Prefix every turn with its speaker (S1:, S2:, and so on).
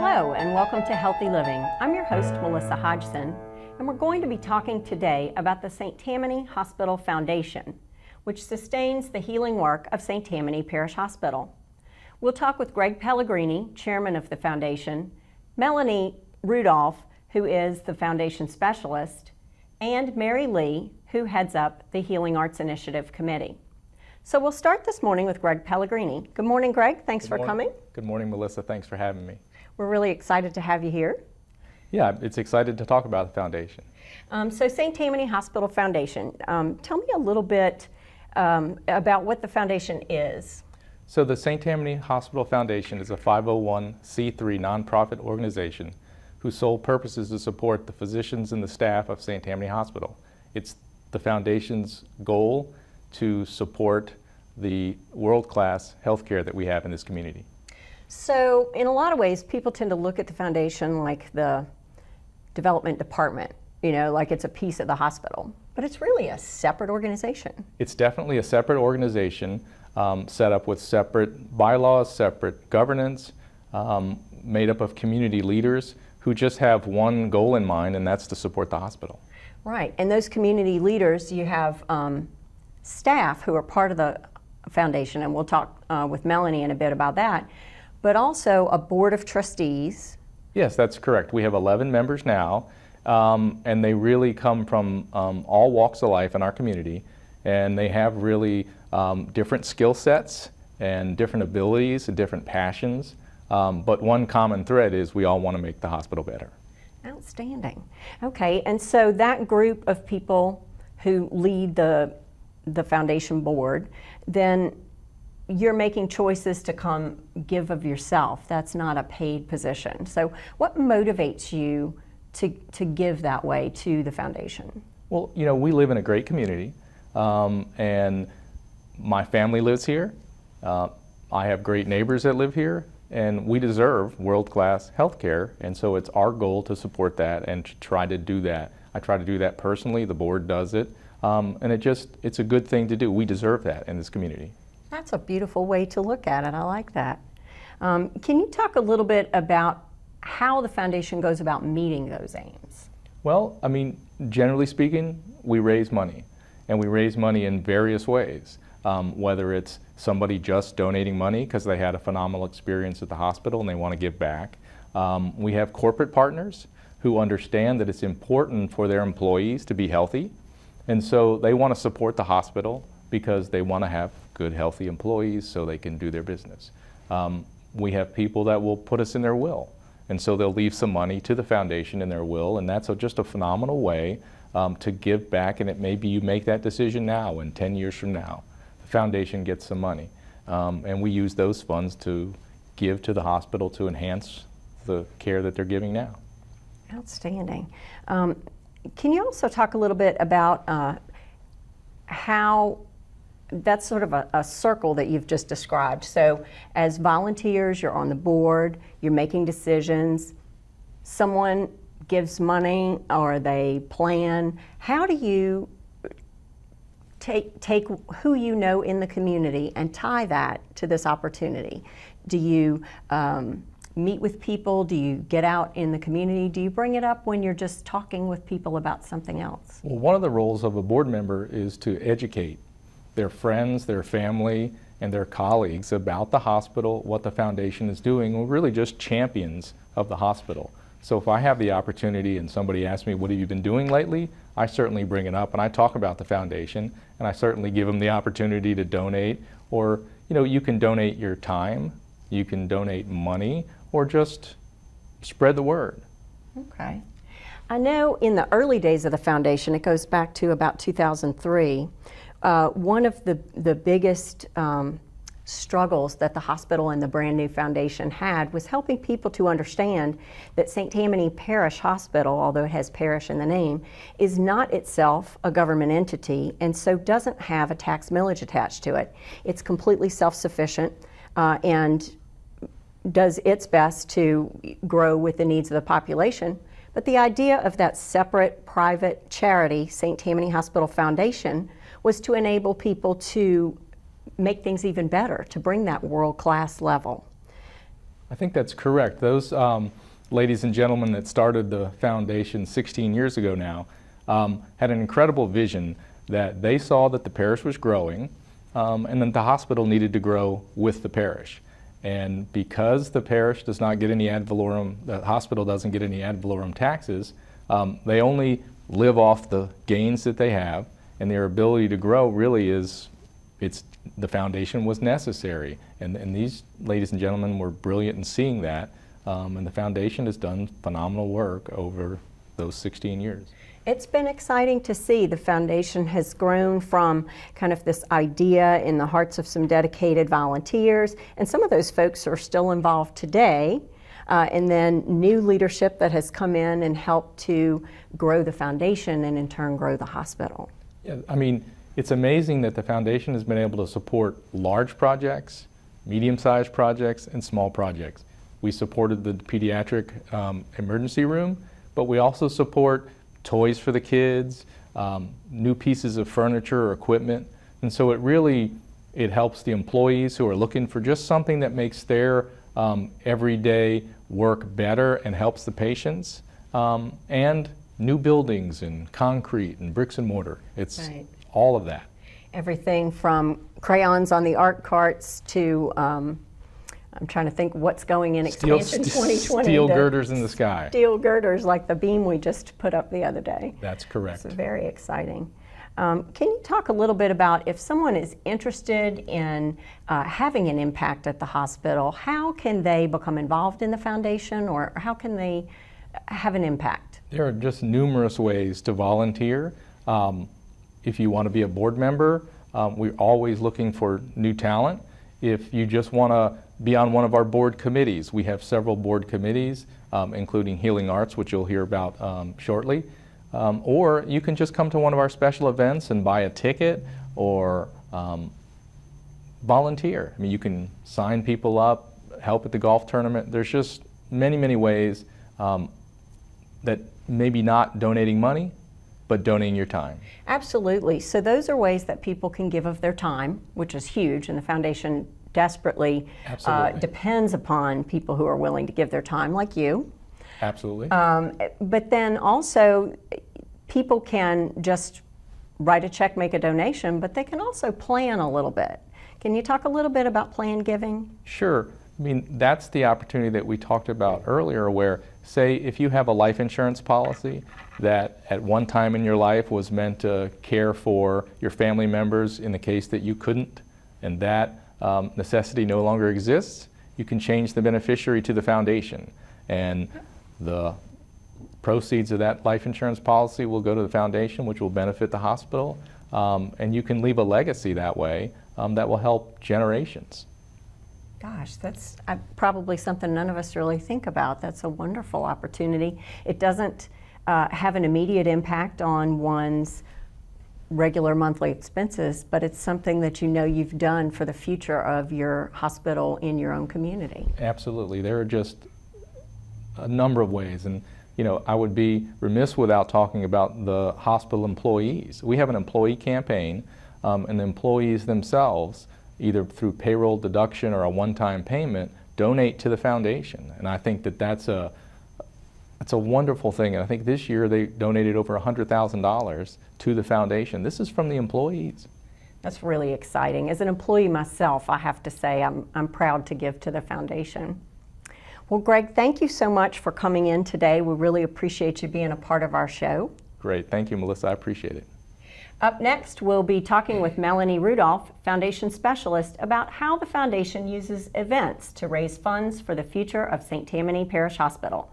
S1: Hello and welcome to Healthy Living. I'm your host, Melissa Hodgson, and we're going to be talking today about the St. Tammany Hospital Foundation, which sustains the healing work of St. Tammany Parish Hospital. We'll talk with Greg Pellegrini, chairman of the foundation, Melanie Rudolph, who is the foundation specialist, and Mary Lee, who heads up the Healing Arts Initiative Committee. So we'll start this morning with Greg Pellegrini. Good morning, Greg. Thanks for coming.
S2: Good morning, Melissa. Thanks for having me.
S1: We're really excited to have you here.
S2: Yeah, it's excited to talk about the foundation.
S1: So St. Tammany Hospital Foundation, tell me a little bit about what the foundation is.
S2: So the St. Tammany Hospital Foundation is a 501c3 nonprofit organization whose sole purpose is to support the physicians and the staff of St. Tammany Hospital. It's the foundation's goal to support the world-class healthcare that we have in this community.
S1: So in a lot of ways, people tend to look at the foundation like the development department, like it's a piece of the hospital, but it's really a separate organization.
S2: It's definitely a separate organization set up with separate bylaws, separate governance, made up of community leaders who just have one goal in mind, and that's to support the hospital.
S1: Right, and those community leaders, you have staff who are part of the foundation, and we'll talk with Melanie in a bit about that, but also a board of trustees.
S2: Yes, that's correct. We have 11 members now, and they really come from all walks of life in our community, and they have really different skill sets and different abilities and different passions, but one common thread is we all want to make the hospital better.
S1: Outstanding. Okay, and so that group of people who lead the foundation board, then you're making choices to come give of yourself. That's not a paid position. So what motivates you to give that way to the foundation?
S2: Well, we live in a great community, and my family lives here. I have great neighbors that live here, and we deserve world-class health care, and so it's our goal to support that and to try to do that. I try to do that personally, the board does it, and it's a good thing to do. We deserve that in this community.
S1: That's a beautiful way to look at it. I like that. Can you talk a little bit about how the foundation goes about meeting those aims?
S2: Well, generally speaking, we raise money, and we raise money in various ways, whether it's somebody just donating money because they had a phenomenal experience at the hospital and they want to give back. We have corporate partners who understand that it's important for their employees to be healthy, and so they want to support the hospital because they want to have good, healthy employees so they can do their business. We have people that will put us in their will, and so they'll leave some money to the foundation in their will, and that's just a phenomenal way to give back, and maybe you make that decision now, and 10 years from now, the foundation gets some money. And we use those funds to give to the hospital to enhance the care that they're giving now.
S1: Outstanding. Can you also talk a little bit about how that's sort of a circle that you've just described. So as volunteers, you're on the board, you're making decisions, someone gives money or they plan. How do you take who you know in the community and tie that to this opportunity? Do you meet with people? Do you get out in the community? Do you bring it up when you're just talking with people about something else?
S2: Well, one of the roles of a board member is to educate their friends, their family, and their colleagues about the hospital, what the foundation is doing. We're really just champions of the hospital. So if I have the opportunity and somebody asks me, what have you been doing lately? I certainly bring it up and I talk about the foundation, and I certainly give them the opportunity to donate, or you can donate your time, you can donate money, or just spread the word.
S1: Okay. I know in the early days of the foundation, it goes back to about 2003, one of the biggest struggles that the hospital and the brand new foundation had was helping people to understand that St. Tammany Parish Hospital, although it has parish in the name, is not itself a government entity and so doesn't have a tax millage attached to it. It's completely self-sufficient and does its best to grow with the needs of the population. But the idea of that separate private charity, St. Tammany Hospital Foundation, was to enable people to make things even better, to bring that world-class level.
S2: I think that's correct. Those ladies and gentlemen that started the foundation 16 years ago now had an incredible vision that they saw that the parish was growing and that the hospital needed to grow with the parish. And because the parish does not get any ad valorem, the hospital doesn't get any ad valorem taxes, they only live off the gains that they have, and their ability to grow really is, the foundation was necessary. And these ladies and gentlemen were brilliant in seeing that, and the foundation has done phenomenal work over those 16 years.
S1: It's been exciting to see. The foundation has grown from kind of this idea in the hearts of some dedicated volunteers, and some of those folks are still involved today, and then new leadership that has come in and helped to grow the foundation and in turn grow the hospital.
S2: Yeah, I mean, it's amazing that the foundation has been able to support large projects, medium-sized projects, and small projects. We supported the pediatric emergency room, but we also support toys for the kids, new pieces of furniture or equipment. And so it helps the employees who are looking for just something that makes their everyday work better and helps the patients, and new buildings and concrete and bricks and mortar. It's right. All of that.
S1: Everything from crayons on the art carts to I'm trying to think what's going in Expansion 2020.
S2: Steel girders in the sky.
S1: Steel girders like the beam we just put up the other day.
S2: That's correct.
S1: It's very exciting. Can you talk a little bit about if someone is interested in having an impact at the hospital, how can they become involved in the foundation, or how can they have an impact?
S2: There are just numerous ways to volunteer. If you want to be a board member, we're always looking for new talent. If you just want to be on one of our board committees, we have several board committees, including Healing Arts, which you'll hear about shortly. Or you can just come to one of our special events and buy a ticket, or volunteer. I mean, you can sign people up, help at the golf tournament. There's just many, many ways that maybe not donating money, but donating your time.
S1: Absolutely. So those are ways that people can give of their time, which is huge, and the foundation desperately depends upon people who are willing to give their time, like you.
S2: Absolutely.
S1: But then also, people can just write a check, make a donation, but they can also plan a little bit. Can you talk a little bit about planned giving?
S2: Sure. I mean, that's the opportunity that we talked about earlier, where, say, if you have a life insurance policy that at one time in your life was meant to care for your family members in the case that you couldn't, and that necessity no longer exists, you can change the beneficiary to the foundation. And the proceeds of that life insurance policy will go to the foundation, which will benefit the hospital. And you can leave a legacy that way that will help generations.
S1: Gosh, that's probably something none of us really think about. That's a wonderful opportunity. It doesn't have an immediate impact on one's regular monthly expenses, but it's something that you know you've done for the future of your hospital in your own community.
S2: Absolutely. There are just a number of ways, and you know, I would be remiss without talking about the hospital employees. We have an employee campaign, and the employees themselves, either through payroll deduction or a one-time payment, donate to the foundation. And I think that that's a wonderful thing. And I think this year they donated over $100,000 to the foundation. This is from the employees.
S1: That's really exciting. As an employee myself, I have to say I'm proud to give to the foundation. Well, Greg, thank you so much for coming in today. We really appreciate you being a part of our show.
S2: Great. Thank you, Melissa. I appreciate it.
S1: Up next, we'll be talking with Melanie Rudolph, Foundation Specialist, about how the Foundation uses events to raise funds for the future of St. Tammany Parish Hospital.